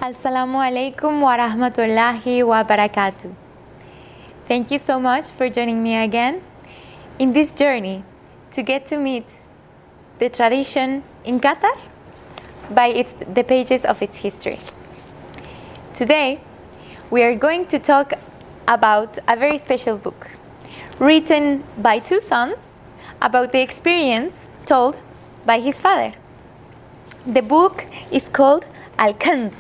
Assalamu alaikum wa rahmatullahi wa barakatuh. Thank you so much for joining me again in this journey to get to meet the tradition in Qatar by the pages of its history. Today, we are going to talk about a very special book written by two sons about the experience told by his father. The book is called الكنز,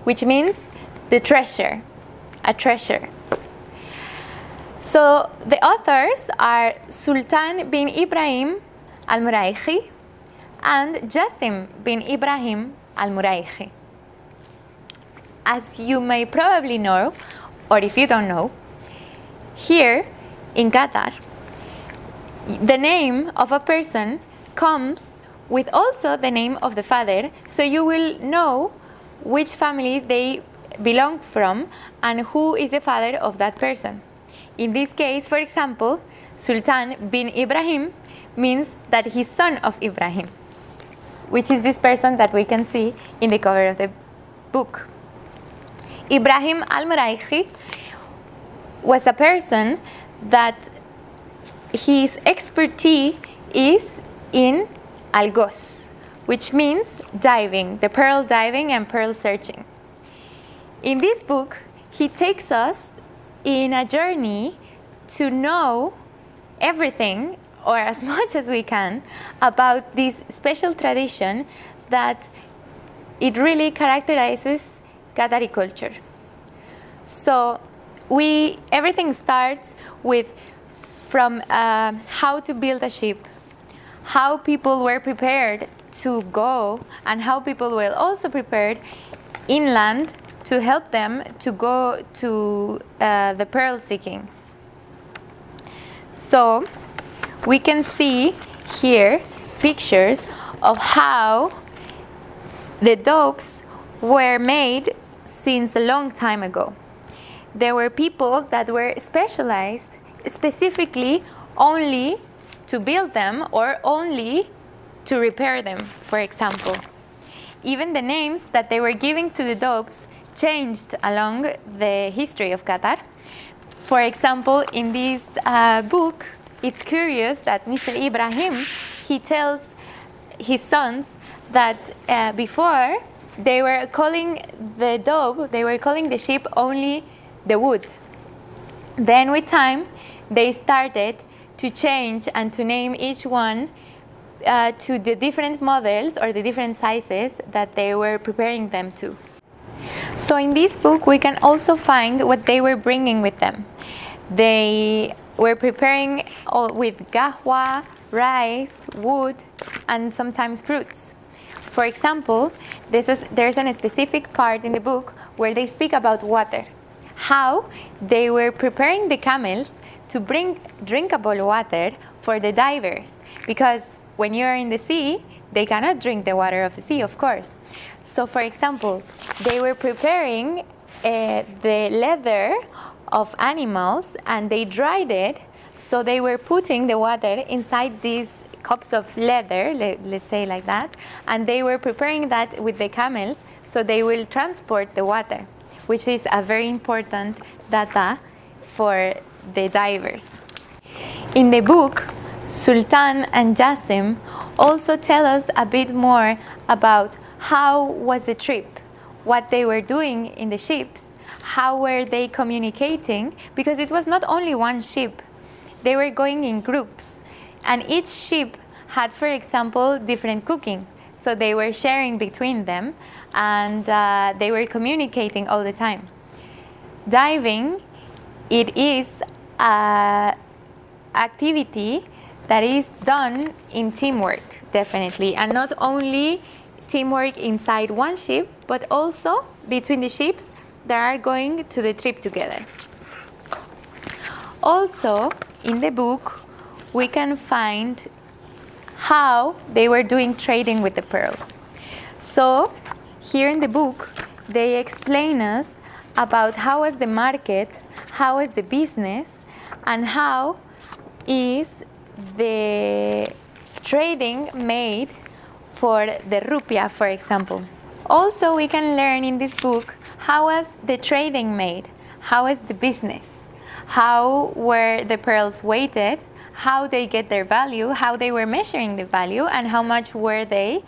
which means the treasure, a treasure. So the authors are Sultan bin Ibrahim al-Muraikhi and Jassim bin Ibrahim al-Muraikhi. As you may probably know, or if you don't know, here in Qatar, the name of a person comes with also the name of the father, so you will know which family they belong from and who is the father of that person. In this case, for example, Sultan bin Ibrahim means that he's son of Ibrahim, which is this person that we can see in the cover of the book. Ibrahim al-Muraikhi was a person that his expertise is in al-Ghos, which means diving, the pearl diving and pearl searching. In this book, he takes us in a journey to know everything, or as much as we can, about this special tradition that it really characterizes Qatari culture. So everything starts from how to build a ship, how people were prepared to go, and how people were also prepared inland to help them to go to the pearl seeking. So we can see here pictures of how the dopes were made since a long time ago. There were people that were specialized specifically only to build them or only to repair them, for example. Even the names that they were giving to the dopes changed along the history of Qatar. For example, in this book, it's curious that Mr. Ibrahim, he tells his sons that before they were calling the dope, they were calling the ship only the wood. Then with time, they started to change and to name each one to the different models or the different sizes that they were preparing them to. So in this book, we can also find what they were bringing with them. They were preparing with gahwa, rice, wood, and sometimes fruits. For example, there's a specific part in the book where they speak about water, how they were preparing the camels to bring drinkable water for the divers, because when you're in the sea, they cannot drink the water of the sea, of course. So for example, they were preparing the leather of animals and they dried it, so they were putting the water inside these cups of leather, let's say like that, and they were preparing that with the camels so they will transport the water, which is a very important data for the divers. In the book, Sultan and Jassim also tell us a bit more about how was the trip, what they were doing in the ships, how were they communicating, because it was not only one ship, they were going in groups, and each ship had, for example, different cooking, so they were sharing between them, and they were communicating all the time. Diving, it is an activity that is done in teamwork, definitely, and not only teamwork inside one ship, but also between the ships that are going to the trip together. Also, in the book, we can find how they were doing trading with the pearls. So here in the book, they explain us about how is the market, how is the business, and how is the trading made for the rupiah, for example. Also, we can learn in this book how was the trading made, how is the business, how were the pearls weighted, how they get their value, how they were measuring the value, and how much were they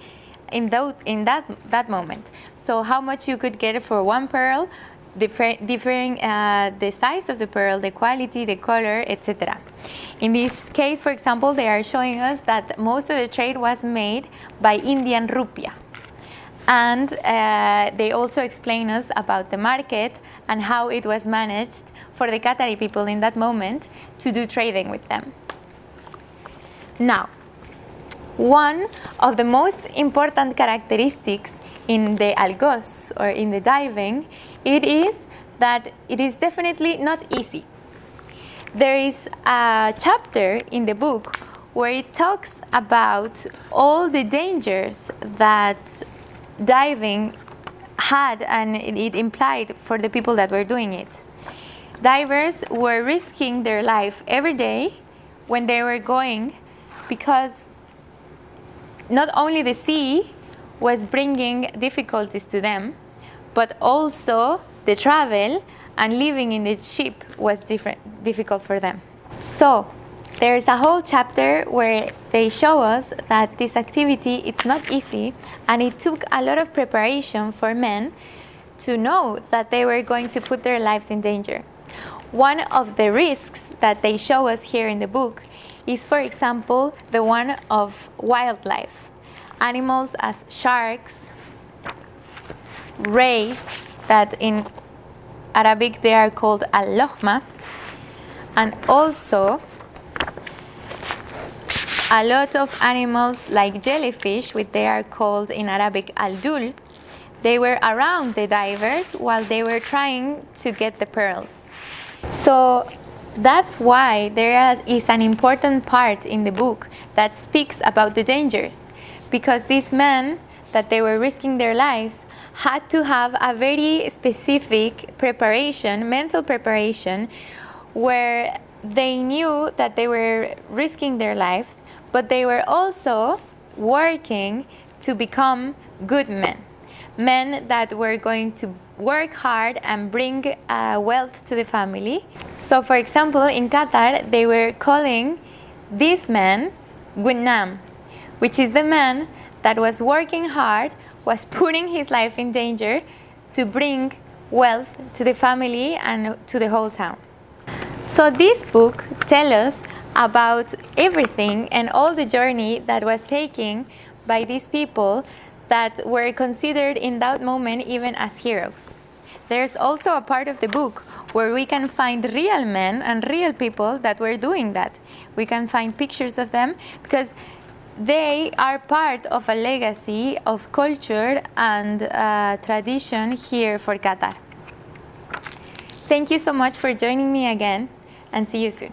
in that moment. So how much you could get for one pearl, differing the size of the pearl, the quality, the color, etc. In this case, for example, they are showing us that most of the trade was made by Indian rupiah. And they also explain us about the market and how it was managed for the Qatari people in that moment to do trading with them. Now, one of the most important characteristics in the algoz, or in the diving, it is that it is definitely not easy. There is a chapter in the book where it talks about all the dangers that diving had and it implied for the people that were doing it. Divers were risking their life every day when they were going, because not only the sea was bringing difficulties to them, but also the travel and living in the ship was difficult for them. So there's a whole chapter where they show us that this activity, it's not easy, and it took a lot of preparation for men to know that they were going to put their lives in danger. One of the risks that they show us here in the book is, for example, the one of wildlife. Animals as sharks, rays, that in Arabic they are called al-lohma, and also a lot of animals like jellyfish, which they are called in Arabic al-dul. They were around the divers while they were trying to get the pearls. So that's why there is an important part in the book that speaks about the dangers, because these men that they were risking their lives had to have a very specific preparation, mental preparation, where they knew that they were risking their lives, but they were also working to become good men. Men that were going to work hard and bring wealth to the family. So for example, in Qatar, they were calling this man Gunnam, which is the man that was working hard, was putting his life in danger to bring wealth to the family and to the whole town. So this book tells us about everything and all the journey that was taken by these people that were considered in that moment even as heroes. There's also a part of the book where we can find real men and real people that were doing that. We can find pictures of them because they are part of a legacy of culture and tradition here for Qatar. Thank you so much for joining me again, and see you soon.